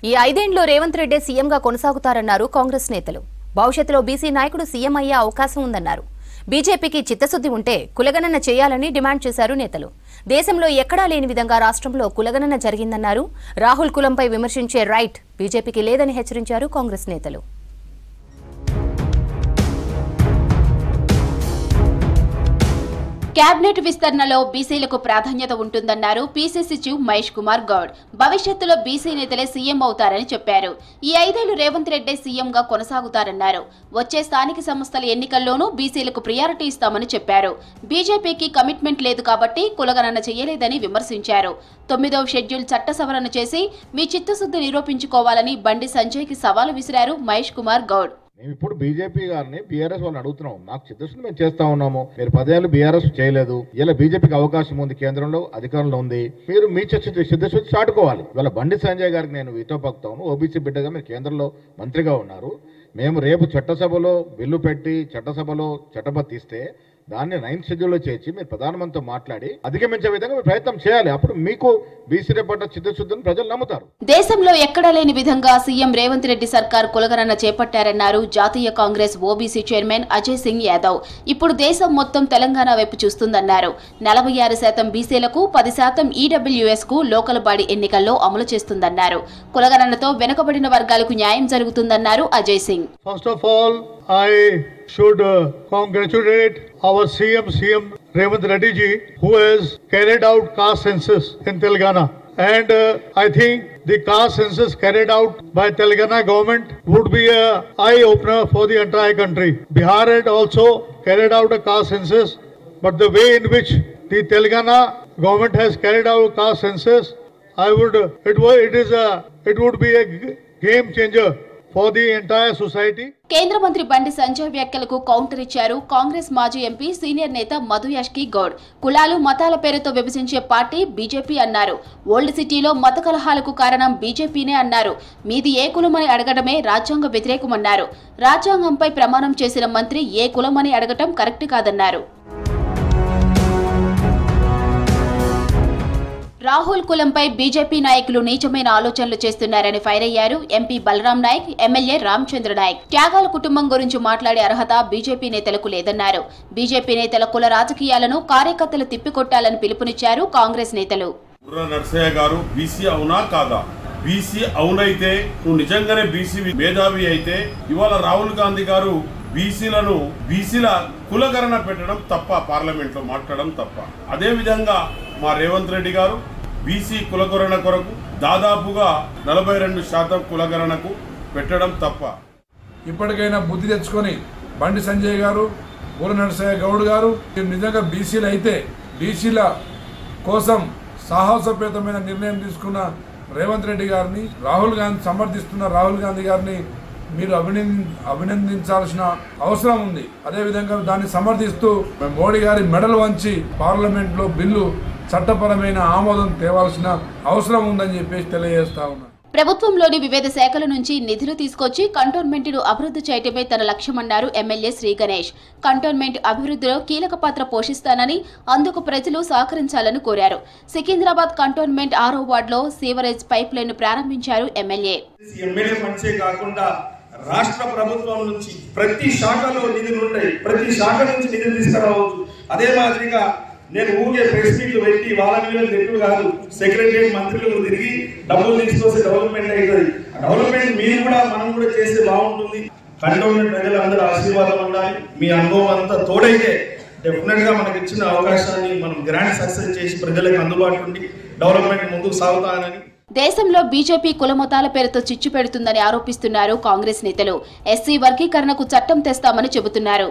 ఈ 5 ఏళ్లు రేవంత్ రెడ్డి సీఎంగా కొనసాగుతారన్నారు కాంగ్రెస్ నేతలు. భవిష్యత్తులో బీసీ నాయకుడు సీఎం అయ్యే అవకాశం ఉందన్నారు. బీజేపీకి చిత్తశుద్ధి ఉంటే కులగణన చేయాలని డిమాండ్ చేశారు నేతలు. దేశంలో ఎక్కడా లేని విధంగా రాష్ట్రంలో కులగణన జరిగిందన్నారు. రాహుల్ కులంపై విమర్శించే రైట్ బీజేపీకి లేదని హెచ్చరించారు కాంగ్రెస్ నేతలు. కేబినెట్ విస్తరణలో బీసీలకు ప్రాధాన్యత ఉంటుందన్నారు పీసీసీ చీఫ్ మహేష్ కుమార్ గౌడ్. భవిష్యత్తులో బీసీ నేతలే సీఎం అవుతారని చెప్పారు. ఈ 5 ఏళ్లు రేవంత్ రెడ్డి సీఎంగా కొనసాగుతారన్నారు. వచ్చే స్థానిక సంస్థల ఎన్నికల్లోనూ బీసీలకు ప్రియారిటీ ఇస్తామని చెప్పారు. బీజేపీకి కమిట్మెంట్ లేదు కాబట్టి కులగణన చేయలేదని విమర్శించారు. 9వ షెడ్యూల్ చట్ట సవరణ చేసి మీ చిత్తశుద్ధి నిరూపించుకోవాలని బండి సంజయ్కి సవాలు విసిరారు మహేష్ కుమార్ గౌడ్. మేము ఇప్పుడు బీజేపీ గారిని బీఆర్ఎస్ వాళ్ళని అడుగుతున్నాం. మాకు చిత్తశుద్ధి మేము చేస్తా ఉన్నాము. మీరు 10 ఏళ్ళు బీఆర్ఎస్ చేయలేదు. ఇలా బీజేపీకి అవకాశం ఉంది, కేంద్రంలో అధికారంలో ఉంది. మీరు మీ చిత్తశుద్ధి చాటుకోవాలి. ఇవాళ బండి సంజయ్ గారికి నేను వీతో పక్తాను. ఓబీసీ బిడ్డగా మీరు కేంద్రంలో మంత్రిగా ఉన్నారు. మేము రేపు చట్టసభలో బిల్లు పెట్టి చట్టసభలో చట్టబద్ధి ఇస్తే దాన్ని 9th షెడ్యూల్లో చేర్చి మీరు ప్రధానమంత్రితో మాట్లాడి అధిగమించే విధంగా మీరు ప్రయత్నం చేయాలి. అప్పుడు మీకు బీసీ పట్ల చిత్తశుద్ధిని ప్రజలు నమ్ముతారు. దేశంలో ఎక్కడా లేని విధంగా సీఎం రేవంత్ రెడ్డి సర్కార్ కులగణన చేపట్టారన్నారు జాతీయ కాంగ్రెస్ ఓబీసీ చైర్మన్ అజయ్ సింగ్ యాదవ్. ఇప్పుడు దేశం మొత్తం తెలంగాణ వైపు చూస్తుందన్నారు. 46% బీసీలకు 10% ఈడబ్ల్యూఎస్ కు లోకల్ బాడీ ఎన్నికల్లో అమలు చేస్తుందన్నారు. కులగణనతో వెనుకబడిన వర్గాలకు న్యాయం జరుగుతుందన్నారు Ajay Singh. First of all, I should congratulate our CM Revanth Reddy ji, who has carried out caste census in Telangana. And I think the caste census carried out by Telangana government would be a eye opener for the entire country. Bihar had also carried out a caste census, but the way in which the Telangana government has carried out caste census, it would be a game changer for the entire society. కేంద్ర మంత్రి బండి సంజయ్ వ్యాఖ్యలకు counter ఇచ్చారు కాంగ్రెస్ మాజీ MP senior నేత మధు యాష్కి గౌడ్. కులాలు మతాల పేరుతో విభజించే పార్టీ బీజేపీ అన్నారు. ఓల్డ్ సిటీలో మత కలహాలకు కారణం బీజేపీనే అన్నారు. మీది ఏ కులమని అడగడమే రాజ్యాంగ వ్యతిరేకమన్నారు. రాజ్యాంగంపై ప్రమాణం చేసిన మంత్రి ఏ కులమని అడగటం కరెక్ట్ కాదన్నారు. రాహుల్ కులంపై బీజేపీ నాయకులు నీచమైన ఆలోచనలు చేస్తున్నారని ఫైర్ అయ్యారు ఎంపీ బలరాం నాయక్, ఎమ్మెల్యే రామచంద్ర నాయక్. త్యాగాల కుటుంబం గురించి మాట్లాడే అర్హత బీజేపీ నేతలకు లేదన్నారు. బీజేపీ నేతల కుల రాజకీయాలను కార్యకర్తలు తిప్పికొట్టాలని పిలుపునిచ్చారు కాంగ్రెస్ నేతలు. నర్సయ్య గారు బీసీ అవునా కాదా? బీసీ అవునైతే నువ్వు నిజంగానే బీసీ మేధావి అయితే ఇవాళ రాహుల్ గాంధీ గారు బీసీల కులగణన పెట్టడం తప్ప, పార్లమెంట్ లో మాట్లాడడం తప్ప. అదే విధంగా మా రేవంత్ రెడ్డి గారు బీసీ కులగణన కొరకు దాదాపుగా 42% కులగణనకు పెట్టడం తప్ప. ఇప్పటికైనా బుద్ధి తెచ్చుకొని బండి సంజయ్ గారు, బూర నరసయ్య గౌడ్ గారు నిజంగా బీసీలు అయితే బీసీల కోసం సాహసోపేతమైన నిర్ణయం తీసుకున్న రేవంత్ రెడ్డి గారిని, సమర్థిస్తున్న రాహుల్ గాంధీ గారిని మీరు అభినందించాల్సిన అవసరం ఉంది. అదేవిధంగా దాన్ని సమర్థిస్తూ మోడీ గారి మెడలు వంచి పార్లమెంట్లో బిల్లు చట్టపరమైన ఆమోదం తేవాల్సిన అవసరం ఉందని చెప్పేసి తెలియజేస్తా ఉన్నారు. ప్రభుత్వంలోని వివిధ శాఖల నుంచి నిధులు తీసుకొచ్చి కంటోన్మెంట్ను అభివృద్ధి చేయటమే తన లక్ష్యమన్నారు ఎమ్మెల్యే శ్రీ గణేష్. కంటోన్మెంట్ అభివృద్ధిలో కీలక పాత్ర పోషిస్తానని, అందుకు ప్రజలు సహకరించాలని కోరారు. సికింద్రాబాద్ కంటోన్మెంట్ 6వ వార్డులో సీవరేజ్ పైప్ లైన్ ప్రారంభించారు ఎమ్మెల్యే. రాష్ట్ర ప్రభుత్వం నుంచి ప్రతి శాఖలో నిధులు ఉంటాయి, ప్రతి శాఖ నుంచి నిధులు తీసుకురావచ్చు. అదే మాదిరిగా నేను ఊరికే ప్రెస్ మీట్లు పెట్టి వాళ్ళ మీద నెట్లు కాదు, సెక్రటరియట్ మంత్రులు తిరిగి డబ్బులు తీసుకొస్తే డెవలప్మెంట్ అవుతుంది. డెవలప్మెంట్ మీరు కూడా మనం కూడా చేస్తే బాగుంటుంది. కంటోన్మెంట్ ప్రజలందరూ ఆశీర్వాదం ఉండాలి. మీ అనుభవం అంతా తోడైతే డెఫినెట్ గా మనకు ఇచ్చిన అవకాశాన్ని మనం గ్రాండ్ సక్సెస్ చేసి ప్రజలకు అందుబాటు ఉండి డెవలప్మెంట్ ముందుకు సాగుతానని. దేశంలో బీజేపీ కులమతాల పేరుతో చిచ్చు పెడుతుందని ఆరోపిస్తున్నారు కాంగ్రెస్ నేతలు. ఎస్సీ వర్గీకరణకు చట్టం తెస్తామని చెబుతున్నారు.